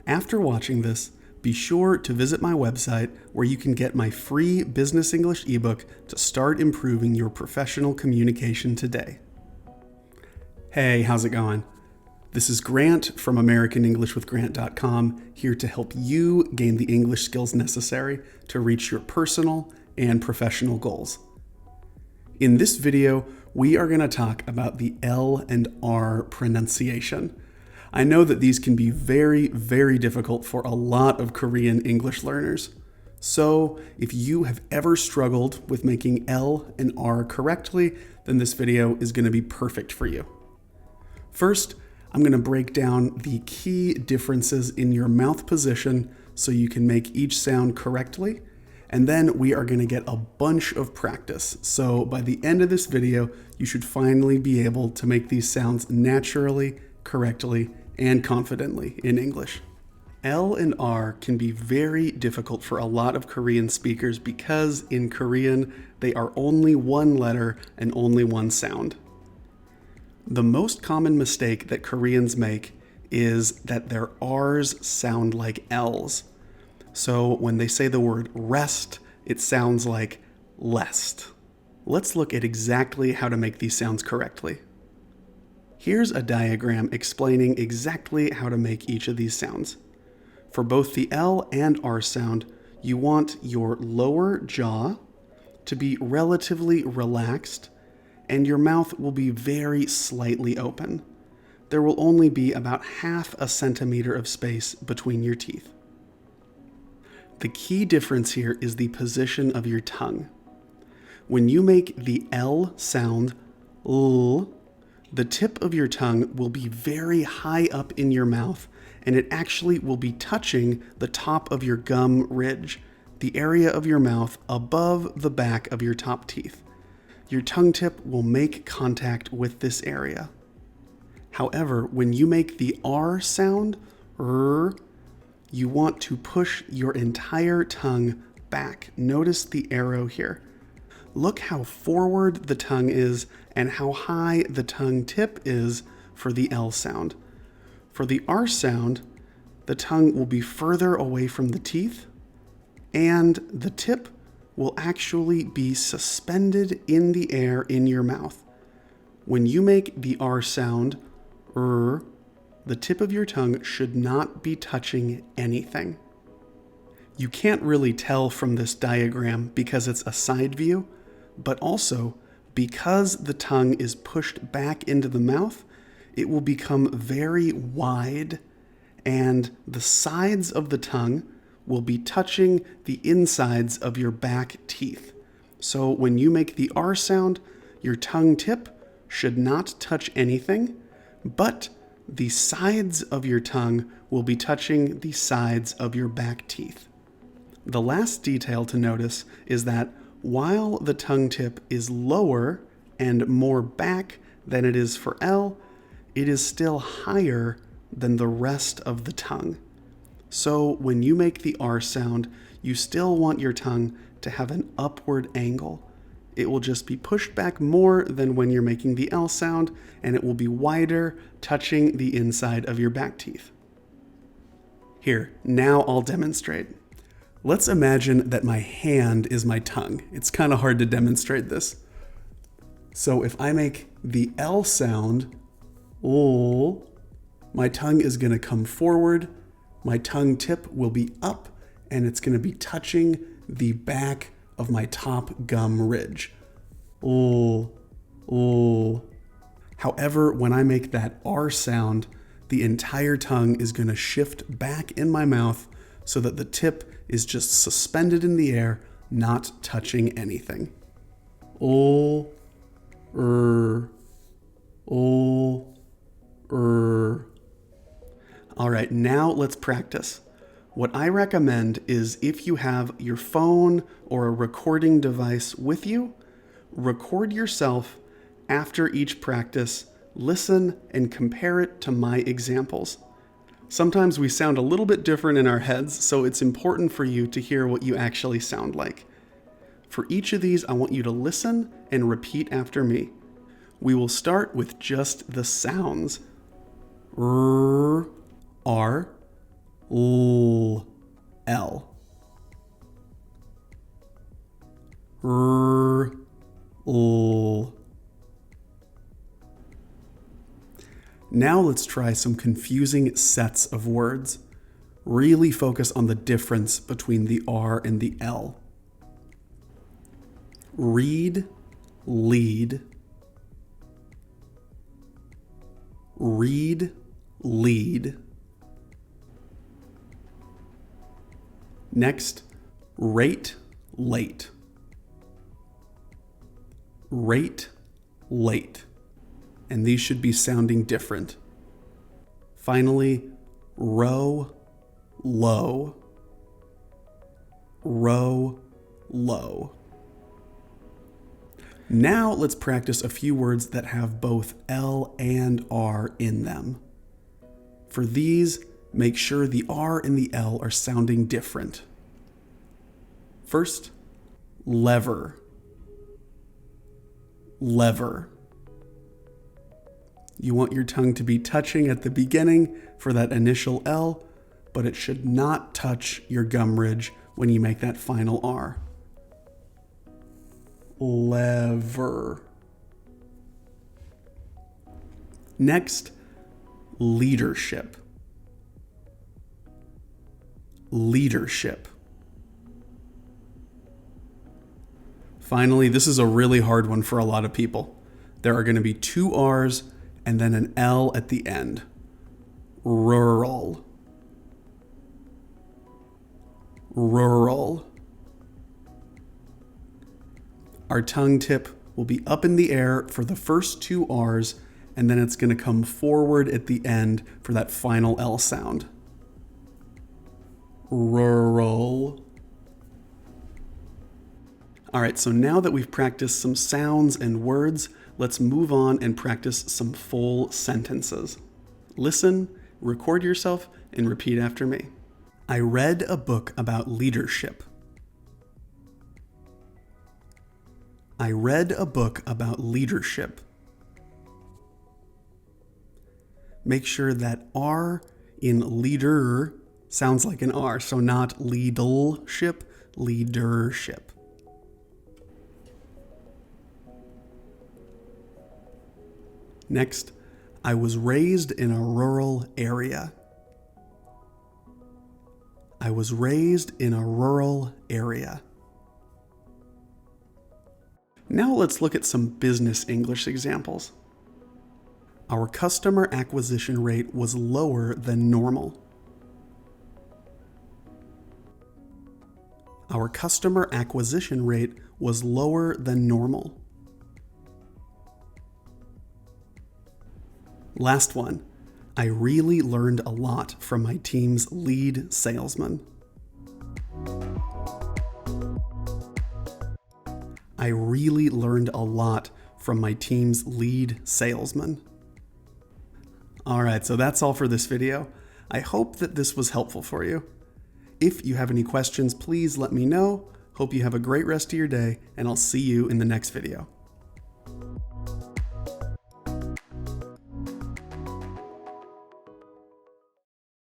After watching this, be sure to visit my website where you can get my free Business English ebook to start improving your professional communication today. Hey, how's it going? This is Grant from AmericanEnglishWithGrant.com, here to help you gain the English skills necessary to reach your personal and professional goals. In this video, we are going to talk about the L and R pronunciation. I know that these can be very, very difficult for a lot of Korean English learners. So if you have ever struggled with making L and R correctly, then this video is going to be perfect for you. First, I'm going to break down the key differences in your mouth position so you can make each sound correctly. And then we are going to get a bunch of practice. So by the end of this video, you should finally be able to make these sounds naturally, correctly, and confidently in English. L and R can be very difficult for a lot of Korean speakers because in Korean, they are only one letter and only one sound. The most common mistake that Koreans make is that their R's sound like L's. So when they say the word rest, it sounds like lest. Let's look at exactly how to make these sounds correctly. Here's a diagram explaining exactly how to make each of these sounds. For both the L and R sound, you want your lower jaw to be relatively relaxed and your mouth will be very slightly open. There will only be about half a centimeter of space between your teeth. The key difference here is the position of your tongue. When you make the L sound, L, the tip of your tongue will be very high up in your mouth, and it actually will be touching the top of your gum ridge, the area of your mouth above the back of your top teeth. Your tongue tip will make contact with this area. However, when you make the R sound, R, you want to push your entire tongue back. Notice the arrow here. Look how forward the tongue is and how high the tongue tip is for the L sound. For the R sound, the tongue will be further away from the teeth and the tip will actually be suspended in the air in your mouth. When you make the R sound, the tip of your tongue should not be touching anything. You can't really tell from this diagram because it's a side view, but also because the tongue is pushed back into the mouth, it will become very wide and the sides of the tongue will be touching the insides of your back teeth. So when you make the R sound, your tongue tip should not touch anything, but the sides of your tongue will be touching the sides of your back teeth. The last detail to notice is that while the tongue tip is lower and more back than it is for L, it is still higher than the rest of the tongue. So when you make the R sound, you still want your tongue to have an upward angle. It will just be pushed back more than when you're making the L sound, and it will be wider, touching the inside of your back teeth. Here, now I'll demonstrate. Let's imagine that my hand is my tongue. It's kind of hard to demonstrate this. So if I make the L sound, L, my tongue is going to come forward. My tongue tip will be up and it's going to be touching the back of my top gum ridge. However, when I make that R sound, the entire tongue is going to shift back in my mouth so that the tip is just suspended in the air, not touching anything. All right, now let's practice. What I recommend is if you have your phone or a recording device with you, record yourself after each practice, listen and compare it to my examples. Sometimes we sound a little bit different in our heads, so it's important for you to hear what you actually sound like. For each of these, I want you to listen and repeat after me. We will start with just the sounds. R, R, L. R. L. Now let's try some confusing sets of words. Really focus on the difference between the R and the L. Read, lead. Read, lead. Next, rate, late. Rate, late. And these should be sounding different. Finally, row, low. Row, low. Now let's practice a few words that have both L and R in them. For these, make sure the R and the L are sounding different. First, lever. Lever. You want your tongue to be touching at the beginning for that initial L, but it should not touch your gum ridge when you make that final R. Lever. Next, leadership. Leadership. Finally, this is a really hard one for a lot of people. There are going to be two R's and then an L at the end. Rural. Rural. Our tongue tip will be up in the air for the first two R's, and then it's going to come forward at the end for that final L sound. Rural. All right, so now that we've practiced some sounds and words, let's move on and practice some full sentences. Listen, record yourself, and repeat after me. I read a book about leadership. I read a book about leadership. Make sure that R in leader sounds like an R, so not leadership, leadership. Next, I was raised in a rural area. I was raised in a rural area. Now let's look at some business English examples. Our customer acquisition rate was lower than normal. Our customer acquisition rate was lower than normal. Last one. I really learned a lot from my team's lead salesman. I really learned a lot from my team's lead salesman. All right, so that's all for this video. I hope that this was helpful for you. If you have any questions, please let me know. Hope you have a great rest of your day, and I'll see you in the next video.